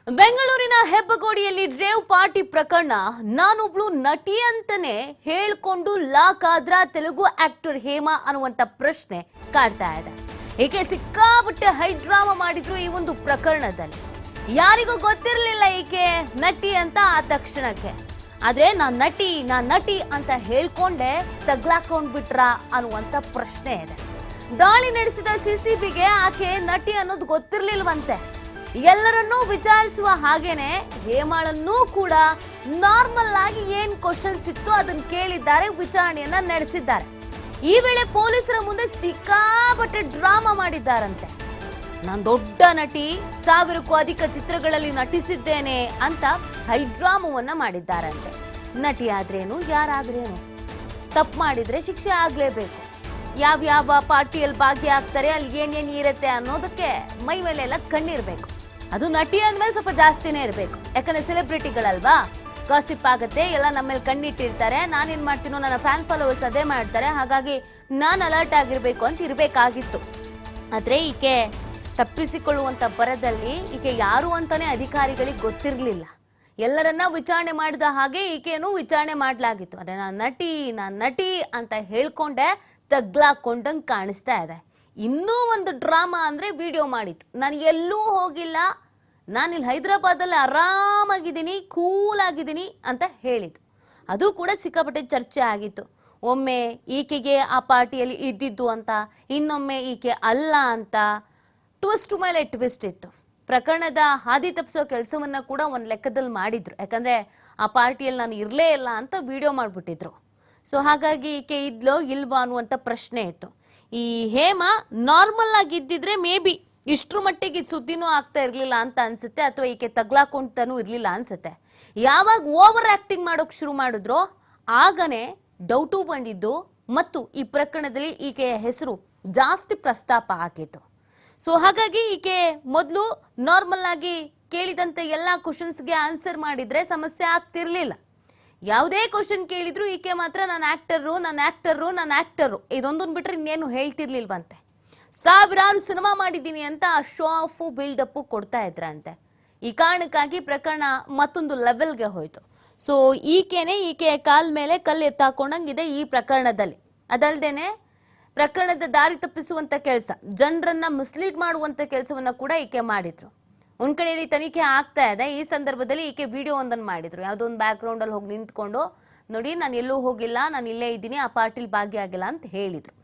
ಬೆಂಗಳೂರಿನ ಹೆಬ್ಬಗೋಡಿಯಲ್ಲಿ rave party ಪ್ರಕರಣ ನಾನೊಬ್ಳು ನಟಿ ಅಂತಾನೆ ಹೇಳ್ಕೊಂಡು ಲಾಕ್ ಆದ್ರ ತೆಲುಗು ಆಕ್ಟರ್ ಹೇಮಾ ಅನ್ನುವಂತ ಪ್ರಶ್ನೆ ಕಾಡ್ತಾ ಇದೆ. ಈಕೆ ಸಿಕ್ಕಾಪಟ್ಟೆ ಹೈಡ್ರಾಮಾ ಮಾಡಿದ್ರು ಈ ಒಂದು ಪ್ರಕರಣದಲ್ಲಿ. ಯಾರಿಗೂ ಗೊತ್ತಿರಲಿಲ್ಲ ಈಕೆ ನಟಿ ಅಂತ ಆ ತಕ್ಷಣಕ್ಕೆ. ಆದ್ರೆ ನಾನ್ ನಟಿ ಅಂತ ಹೇಳ್ಕೊಂಡೆ ತಗ್ಲಾಕೊಂಡ್ಬಿಟ್ರ ಅನ್ನುವಂತ ಪ್ರಶ್ನೆ ಇದೆ. ದಾಳಿ ನಡೆಸಿದ ಸಿಸಿಬಿಗೆ ಆಕೆ ನಟಿ ಅನ್ನೋದು ಗೊತ್ತಿರ್ಲಿಲ್ವಂತೆ. ಎಲ್ಲರನ್ನೂ ವಿಚಾರಿಸುವ ಹಾಗೇನೆ ಹೇಮಾಳನ್ನೂ ಕೂಡ ನಾರ್ಮಲ್ ಆಗಿ ಏನ್ ಕ್ವಶನ್ಸ್ ಇತ್ತು ಅದನ್ನ ಕೇಳಿದ್ದಾರೆ, ವಿಚಾರಣೆಯನ್ನ ನಡೆಸಿದ್ದಾರೆ. ಈ ವೇಳೆ ಪೊಲೀಸರ ಮುಂದೆ ಸಿಕ್ಕಾಪಟ್ಟೆ ಡ್ರಾಮಾ ಮಾಡಿದ್ದಾರಂತೆ. ನಾನು ದೊಡ್ಡ ನಟಿ, 1000ಕ್ಕೂ ಅಧಿಕ ಚಿತ್ರಗಳಲ್ಲಿ ನಟಿಸಿದ್ದೇನೆ ಅಂತ ಹೈಡ್ರಾಮವನ್ನ ಮಾಡಿದ್ದಾರಂತೆ. ನಟಿ ಆದ್ರೇನು, ಯಾರಾದ್ರೇನು, ತಪ್ಪು ಮಾಡಿದ್ರೆ ಶಿಕ್ಷೆ ಆಗ್ಲೇಬೇಕು. ಯಾವ ಪಾರ್ಟಿಯಲ್ಲಿ ಭಾಗಿಯಾಗ್ತಾರೆ, ಅಲ್ಲಿ ಏನೇನ್ ಇರುತ್ತೆ ಅನ್ನೋದಕ್ಕೆ ಮೈ ಮೇಲೆಲ್ಲ ಕಣ್ಣಿರ್ಬೇಕು. ಅದು ನಟಿ ಅಂದ್ಮೇಲೆ ಸ್ವಲ್ಪ ಜಾಸ್ತಿನೇ ಇರಬೇಕು. ಯಾಕಂದ್ರೆ ಸೆಲೆಬ್ರಿಟಿಗಳಲ್ವಾ, ಗಾಸಿಪ್ ಆಗತ್ತೆ, ಎಲ್ಲ ನಮ್ಮ ಮೇಲೆ ಕಣ್ಣಿಟ್ಟಿರ್ತಾರೆ. ನಾನೇನ್ ಮಾಡ್ತೀನೋ, ನನ್ನ ಫ್ಯಾನ್ ಫಾಲೋವರ್ಸ್ ಅದೇ ಮಾಡ್ತಾರೆ, ಹಾಗಾಗಿ ನಾನು ಅಲರ್ಟ್ ಆಗಿರ್ಬೇಕು ಅಂತ ಇರಬೇಕಾಗಿತ್ತು. ಆದ್ರೆ ಈಕೆ ತಪ್ಪಿಸಿಕೊಳ್ಳುವಂತ ಬರದಲ್ಲಿ ಈಕೆ ಯಾರು ಅಂತಾನೆ ಅಧಿಕಾರಿಗಳಿಗೆ ಗೊತ್ತಿರಲಿಲ್ಲ. ಎಲ್ಲರನ್ನ ವಿಚಾರಣೆ ಮಾಡಿದ ಹಾಗೆ ಈಕೆಯನ್ನು ವಿಚಾರಣೆ ಮಾಡಲಾಗಿತ್ತು. ಅದೇ ನಾನು ನಟಿ ಅಂತ ಹೇಳ್ಕೊಂಡೆ ತಗ್ಲಾಕೊಂಡಂಗೆ ಕಾಣಿಸ್ತಾ ಇದೆ. ಇನ್ನೂ ಒಂದು ಡ್ರಾಮಾ ಅಂದ್ರೆ ವಿಡಿಯೋ ಮಾಡಿತ್ತು. ನಾನು ಎಲ್ಲೂ ಹೋಗಿಲ್ಲ, ನಾನಿಲ್ಲಿ ಹೈದರಾಬಾದಲ್ಲಿ ಆರಾಮಾಗಿದ್ದೀನಿ, ಕೂಲ್ ಆಗಿದ್ದೀನಿ ಅಂತ ಹೇಳಿದ್ದು. ಅದು ಕೂಡ ಸಿಕ್ಕಾಪಟ್ಟೆ ಚರ್ಚೆ ಆಗಿತ್ತು. ಒಮ್ಮೆ ಈಕೆಗೆ ಆ ಪಾರ್ಟಿಯಲ್ಲಿ ಇದ್ದಿದ್ದು ಅಂತ, ಇನ್ನೊಮ್ಮೆ ಈಕೆ ಅಲ್ಲ ಅಂತ ಟ್ವಿಸ್ಟ್ ಮೇಲೆ ಟ್ವಿಸ್ಟ್ ಇತ್ತು. ಪ್ರಕರಣದ ಹಾದಿ ತಪ್ಪಿಸೋ ಕೆಲಸವನ್ನ ಕೂಡ ಒಂದು ಲೆಕ್ಕದಲ್ಲಿ ಮಾಡಿದ್ರು. ಯಾಕಂದ್ರೆ ಆ ಪಾರ್ಟಿಯಲ್ಲಿ ನಾನು ಇರಲೇ ಇಲ್ಲ ಅಂತ ವಿಡಿಯೋ ಮಾಡಿಬಿಟ್ಟಿದ್ರು. ಸೊ ಹಾಗಾಗಿ ಈಕೆ ಇದ್ಲೋ ಇಲ್ವಾ ಅನ್ನುವಂಥ ಪ್ರಶ್ನೆ ಇತ್ತು. ಈ ಹೇಮಾ ನಾರ್ಮಲ್ ಆಗಿ ಇದ್ದಿದ್ರೆ ಮೇ ಬಿ ಇಷ್ಟ್ರ ಮಟ್ಟಿಗೆ ಸುದ್ದಿನೂ ಆಗ್ತಾ ಇರಲಿಲ್ಲ ಅಂತ ಅನ್ಸುತ್ತೆ, ಅಥವಾ ಈಕೆ ತಗ್ಲಾಕೊಂಡ್ತಾನೂ ಇರಲಿಲ್ಲ ಅನ್ಸುತ್ತೆ. ಯಾವಾಗ ಓವರ್ ಆಕ್ಟಿಂಗ್ ಮಾಡೋಕೆ ಶುರು ಮಾಡಿದ್ರೋ ಆಗನೇ ಡೌಟು ಬಂದಿದ್ದು ಮತ್ತು ಈ ಪ್ರಕರಣದಲ್ಲಿ ಈಕೆಯ ಹೆಸರು ಜಾಸ್ತಿ ಪ್ರಸ್ತಾಪ ಆಗಿತ್ತು. ಸೊ ಹಾಗಾಗಿ ಈಕೆ ಮೊದಲು ನಾರ್ಮಲ್ ಆಗಿ ಕೇಳಿದಂತೆ ಎಲ್ಲ ಕ್ವಶನ್ಸ್ಗೆ ಆನ್ಸರ್ ಮಾಡಿದ್ರೆ ಸಮಸ್ಯೆ ಆಗ್ತಿರ್ಲಿಲ್ಲ. ಯಾವುದೇ ಕ್ವಶನ್ ಕೇಳಿದ್ರು ಈಕೆ ಮಾತ್ರ ನಾನು ಆಕ್ಟರು ಇದೊಂದನ್ನು ಬಿಟ್ರೆ ಇನ್ನೇನು ಹೇಳ್ತಿರ್ಲಿಲ್ವಂತೆ. ಸಾವಿರಾರು ಸಿನಿಮಾ ಮಾಡಿದ್ದೀನಿ ಅಂತ ಶೋ ಆಫ್ ಬಿಲ್ಡಪ್ ಕೊಡ್ತಾ ಇದ್ರಂತೆ. ಈ ಕಾರಣಕ್ಕಾಗಿ ಪ್ರಕರಣ ಮತ್ತೊಂದು ಲೆವೆಲ್ಗೆ ಹೋಯ್ತು. ಸೊ ಈಕೆಯ ಕಾಲ್ ಮೇಲೆ ಕಲ್ಲು ಎತ್ತಾಕೊಂಡಂಗಿದೆ ಈ ಪ್ರಕರಣದಲ್ಲಿ. ಅದಲ್ದೇನೆ ಪ್ರಕರಣದ ದಾರಿ ತಪ್ಪಿಸುವಂತ ಕೆಲಸ, ಜನರನ್ನ ಮಿಸ್ಲೀಡ್ ಮಾಡುವಂತ ಕೆಲಸವನ್ನ ಕೂಡ ಈಕೆ ಮಾಡಿದ್ರು. ಒಂದ್ ಕಡೆಯಲ್ಲಿ ತನಿಖೆ ಆಗ್ತಾ ಇದೆ. ಈ ಸಂದರ್ಭದಲ್ಲಿ ಈಕೆ ವಿಡಿಯೋ ಒಂದನ್ನು ಮಾಡಿದ್ರು. ಯಾವುದೋ ಒಂದು ಬ್ಯಾಕ್ ಗ್ರೌಂಡ್ ಅಲ್ಲಿ ಹೋಗಿ ನಿಂತ್ಕೊಂಡು, ನೋಡಿ ನಾನು ಎಲ್ಲೂ ಹೋಗಿಲ್ಲ, ನಾನು ಇಲ್ಲೇ ಇದ್ದೀನಿ, ಆ ಪಾರ್ಟಿಲಿ ಭಾಗಿಯಾಗಿಲ್ಲ ಅಂತ ಹೇಳಿದ್ರು.